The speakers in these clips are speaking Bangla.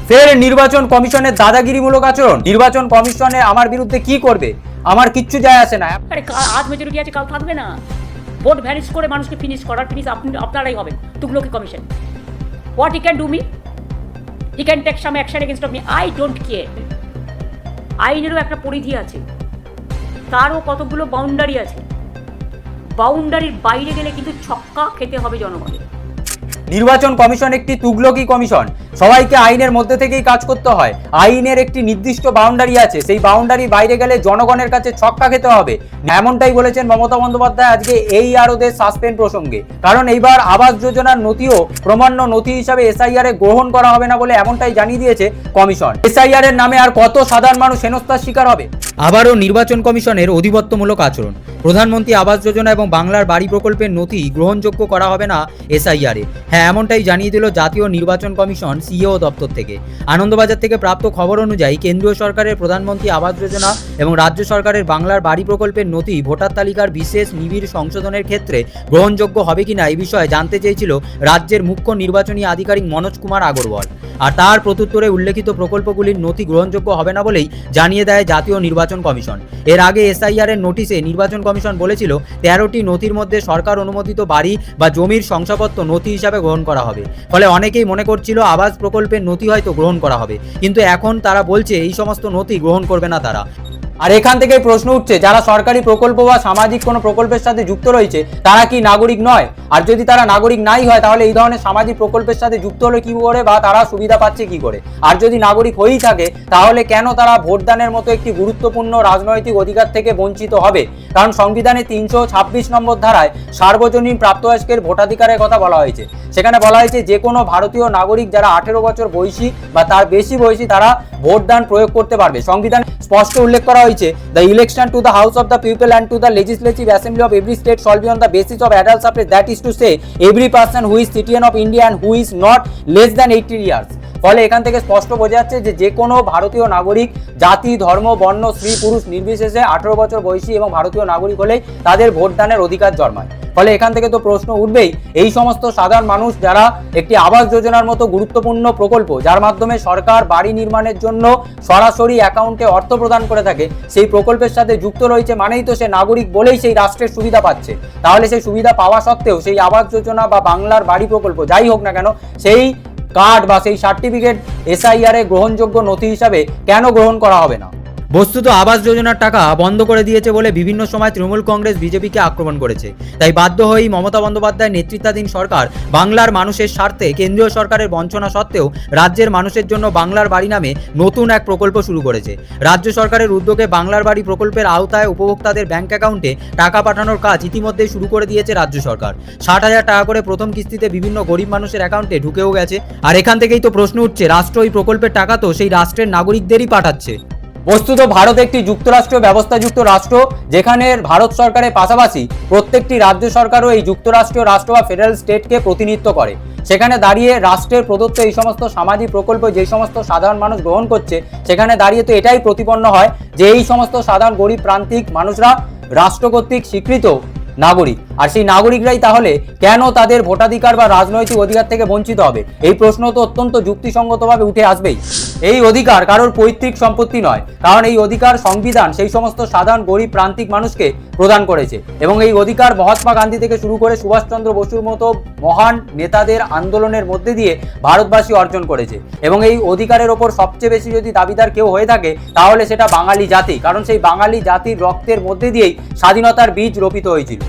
ফের নির্বাচন কমিশনের দাদাগিরিমূলক আচরণ। নির্বাচন কমিশনে আমার বিরুদ্ধে কি করবে, আমার কিচ্ছু যায় আসে না। আরে আজ মেজরিটি আছে, কাল থাকবে না। ভোট ভ্যানিশ করে মানুষকে ফিনিশ আপনারাই হবেন। তুগলকি commission, what he can do me, he can take some action against of me, I don't care. আইনেরও একটা পরিধি আছে, তারও কতগুলো বাউন্ডারি আছে। বাউন্ডারির বাইরে গেলে কিন্তু ছক্কা খেতে হবে জনগণের। নির্বাচন কমিশন একটি তুগলকি কমিশন, সবাইকে আইনের মধ্যে থেকেই কাজ করতে হয়। আইনের একটি নির্দিষ্ট বাউন্ডারি আছে, সেই বাউন্ডারি বাইরে গেলে জনগণের কাছে ছক্কা খেতে হবে। এমনটাই বলেছেন মমতা বন্দ্যোপাধ্যায় আজকে এই আরোদের সাসপেন্ড প্রসঙ্গে। কারণ এইবার আবাস যোজনার নথিও প্রমাণ্য নথি হিসাবে এসআইআর এ গ্রহণ করা হবে না বলে এমনটাই জানিয়ে দিয়েছে কমিশন। এসআইআর এর নামে আর কত সাধারণ মানুষ হেনস্থার শিকার হবে। আবারও নির্বাচন কমিশনের অধিপত্যমূলক আচরণ। প্রধানমন্ত্রী আবাস যোজনা এবং বাংলার বাড়ি প্রকল্পের নথি গ্রহণযোগ্য করা হবে না এসআইআর এ। হ্যাঁ, এমনটাই জানিয়ে দিল জাতীয় নির্বাচন কমিশন সিইও দপ্তর থেকে। আনন্দবাজার থেকে প্রাপ্ত খবর অনুযায়ী কেন্দ্রীয় সরকারের প্রধানমন্ত্রী আবাস যোজনা এবং রাজ্য সরকারের বাংলার বাড়ি প্রকল্পের নথি ভোটার তালিকার বিশেষ নিবিড় সংশোধনের ক্ষেত্রে গ্রহণযোগ্য হবে কিনা এই বিষয়ে জানতে চেয়েছিল রাজ্যের মুখ্য নির্বাচনী আধিকারিক মনোজ কুমার আগরওয়াল। আর তার প্রত্যুত্তরে উল্লেখিত প্রকল্পগুলির নথি গ্রহণযোগ্য হবে না বলেই জানিয়ে দেয় জাতীয় নির্বাচন কমিশন। এর আগে এসআইআর এর নোটিশে নির্বাচন কমিশন বলেছিল 13টি নথির মধ্যে সরকার অনুমোদিত বাড়ি বা জমির শংসাপত্র নথি হিসাবে গ্রহণ করা হবে। ফলে অনেকেই মনে করছিল আবাস প্রকল্পের নথি হয়তো গ্রহণ করা হবে, কিন্তু এখন তারা বলছে এই সমস্ত নথি গ্রহণ করবে না তারা। আর এখান থেকেই প্রশ্ন উঠছে, যারা সরকারি প্রকল্প বা সামাজিক কোনো প্রকল্পের সাথে যুক্ত রয়েছে তারা কি নাগরিক নয়? আর যদি তারা নাগরিক নাই হয় তাহলে এই ধরনের সামাজিক প্রকল্পের সাথে যুক্ত হলে কি করে বা তারা সুবিধা পাচ্ছে কি করে? আর যদি নাগরিক হয়েই থাকে তাহলে কেন তারা ভোটদানের মতো একটি গুরুত্বপূর্ণ রাজনৈতিক অধিকার থেকে বঞ্চিত হবে? কারণ সংবিধানে 326 নম্বর ধারায় সার্বজনীন প্রাপ্তবয়স্কের ভোটাধিকারের কথা বলা হয়েছে। সেখানে বলা হয়েছে যে কোনো ভারতীয় নাগরিক যারা 18 বছর বয়সী বা তার বেশি বয়সী তারা ভোটদান প্রয়োগ করতে পারবে। সংবিধানে স্পষ্ট উল্লেখ করা হয়েছে, the election to the House of the People and to the Legislative Assembly of every state shall be on the basis of adult suffrage, that is to say every person who is citizen of India and who is not less than 18 years. ফলে এখান থেকে স্পষ্ট বোঝা যাচ্ছে যে কোনো ভারতীয় নাগরিক জাতি, ধর্ম, বর্ণ, স্ত্রী পুরুষ নির্বিশেষে 18 বছর বয়সী এবং ভারতীয় নাগরিক হলেই তাদের ভোটদানের অধিকার জন্মায়। ফলে এখান থেকে তো প্রশ্ন উঠবেই, এই সমস্ত সাধারণ মানুষ যারা একটি আবাস যোজনার মতো গুরুত্বপূর্ণ প্রকল্প যার মাধ্যমে সরকার বাড়ি নির্মাণের জন্য সরাসরি অ্যাকাউন্টে অর্থ প্রদান করে থাকে সেই প্রকল্পের সাথে যুক্ত রয়েছে মানেই তো সে নাগরিক বলেই সেই রাষ্ট্রের সুবিধা পাচ্ছে। তাহলে সেই সুবিধা পাওয়া সত্ত্বেও সেই আবাস যোজনা বা বাংলার বাড়ি প্রকল্প যাই হোক না কেন সেই কার্ড বা সেই সার্টিফিকেট এসআইআর এ গ্রহণযোগ্য নথি হিসাবে কেন গ্রহণ করা হবে না? বস্তুত আবাস যোজনার টাকা বন্ধ করে দিয়েছে বলে বিভিন্ন সময় তৃণমূল কংগ্রেস বিজেপিকে আক্রমণ করেছে। তাই বাধ্য হয়েই মমতা বন্দ্যোপাধ্যায় নেতৃত্বাধীন সরকার বাংলার মানুষের স্বার্থে কেন্দ্রীয় সরকারের বঞ্চনা সত্ত্বেও রাজ্যের মানুষের জন্য বাংলার বাড়ি নামে নতুন এক প্রকল্প শুরু করেছে। রাজ্য সরকারের উদ্যোগে বাংলার বাড়ি প্রকল্পের আওতায় উপভোক্তাদের ব্যাংক অ্যাকাউন্টে টাকা পাঠানোর কাজ ইতিমধ্যেই শুরু করে দিয়েছে রাজ্য সরকার। 60,000 টাকা করে প্রথম কিস্তিতে বিভিন্ন গরিব মানুষের অ্যাকাউন্টে ঢুকেও গেছে। আর এখান থেকেই তো প্রশ্ন উঠছে, রাষ্ট্র এই প্রকল্পের টাকা তো সেই রাষ্ট্রের নাগরিকদেরই পাঠাচ্ছে। বস্তুত ভারত একটি যুক্তরাষ্ট্র ব্যবস্থাযুক্ত রাষ্ট্র, যেখানে ভারত সরকারের পাশাপাশি প্রত্যেকটি রাজ্য সরকারও এই যুক্তরাষ্ট্রীয় রাষ্ট্র বা ফেডারেল স্টেটকে প্রতিনিধিত্ব করে। সেখানে দাঁড়িয়ে রাষ্ট্রের প্রদত্ত এই সমস্ত সামাজিক প্রকল্প যে সমস্ত সাধারণ মানুষ গ্রহণ করছে সেখানে দাঁড়িয়ে তো এটাই প্রতিপন্ন হয় যে এই সমস্ত সাধারণ গরিব প্রান্তিক মানুষরা রাষ্ট্র কর্তৃক স্বীকৃত নাগরিক। আর সেই নাগরিকরাই তাহলে কেন তাদের ভোটাধিকার বা রাজনৈতিক অধিকার থেকে বঞ্চিত হবে? এই প্রশ্ন তো অত্যন্ত যুক্তিসঙ্গতভাবে উঠে আসবেই। এই অধিকার কারোর পৈতৃক সম্পত্তি নয়, কারণ এই অধিকার সংবিধান সেই সমস্ত সাধারণ গরিব প্রান্তিক মানুষকে প্রদান করেছে এবং এই অধিকার মহাত্মা গান্ধী থেকে শুরু করে সুভাষচন্দ্র বসুর মতো মহান নেতাদের আন্দোলনের মধ্যে দিয়ে ভারতবাসী অর্জন করেছে। এবং এই অধিকারের ওপর সবচেয়ে বেশি যদি দাবিদার কেউ হয়ে থাকে তাহলে সেটা বাঙালি জাতি, কারণ সেই বাঙালি জাতির রক্তের মধ্যে দিয়েই স্বাধীনতার বীজ রোপিত হয়েছিল।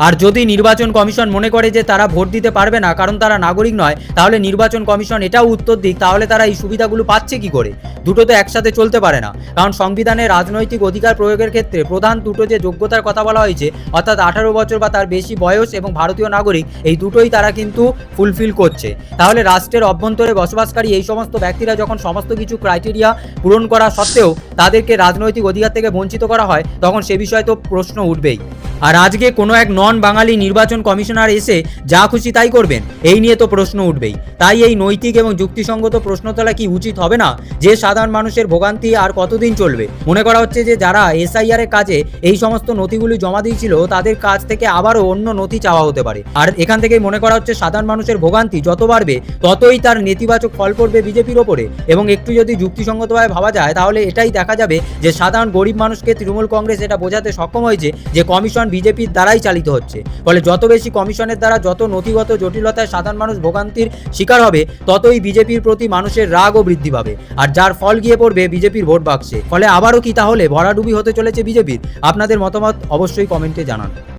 আর যদি নির্বাচন কমিশন মনে করে যে তারা ভোট দিতে পারবে না কারণ তারা নাগরিক নয়, তাহলে নির্বাচন কমিশন এটাও উত্তর দিক তাহলে তারা এই সুবিধাগুলো পাচ্ছে কি করে? দুটো তো একসাথে চলতে পারে না। কারণ সংবিধানে রাজনৈতিক অধিকার প্রয়োগের ক্ষেত্রে প্রধান দুটো যে যোগ্যতার কথা বলা হয়েছে, অর্থাৎ 18 বছর বা তার বেশি বয়স এবং ভারতীয় নাগরিক, এই দুটোই তারা কিন্তু ফুলফিল করছে। তাহলে রাষ্ট্রের অভ্যন্তরে বসবাসকারী এই সমস্ত ব্যক্তিরা যখন সমস্ত কিছু ক্রাইটেরিয়া পূরণ করা সত্ত্বেও তাদেরকে রাজনৈতিক অধিকার থেকে বঞ্চিত করা হয় তখন সে বিষয়ে তো প্রশ্ন উঠবেই। আর আজকে কোনো এক নন বাঙালি নির্বাচন কমিশনার এসে যা খুশি তাই করবেন? এই নিয়ে তো প্রশ্ন উঠবেই। তাই এই নৈতিক এবং যুক্তিসঙ্গত প্রশ্ন তোলা কি উচিত হবে না যে সাধারণ মানুষের ভোগান্তি আর কতদিন চলবে? মনে করা হচ্ছে যে যারা এসআইআর এর কাজে এই সমস্ত নথিগুলি জমা দিয়েছিল তাদের কাছ থেকে আবারও অন্য নথি চাওয়া হতে পারে। আর এখান থেকেই মনে করা হচ্ছে সাধারণ মানুষের ভোগান্তি যত বাড়বে ততই তার নেতিবাচক ফল পড়বে বিজেপির ওপরে। এবং একটু যদি যুক্তিসঙ্গতভাবে ভাবা যায় তাহলে এটাই দেখা যাবে যে সাধারণ গরিব মানুষকে তৃণমূল কংগ্রেস এটা বোঝাতে সক্ষম হয়েছে যে কমিশন বিজেপির দ্বারাই চালিত হচ্ছে। ফলে যত বেশি কমিশনের দ্বারা যত নথিগত জটিলতায় সাধারণ মানুষ ভোগান্তির শিকার হবে ততই বিজেপির প্রতি মানুষের রাগও বৃদ্ধি পাবে, আর যার ফল গিয়ে পড়বে বিজেপির ভোট বাক্সে। ফলে আবারও কি তাহলে ভরাডুবি হতে চলেছে বিজেপির? আপনাদের মতামত অবশ্যই কমেন্টে জানান।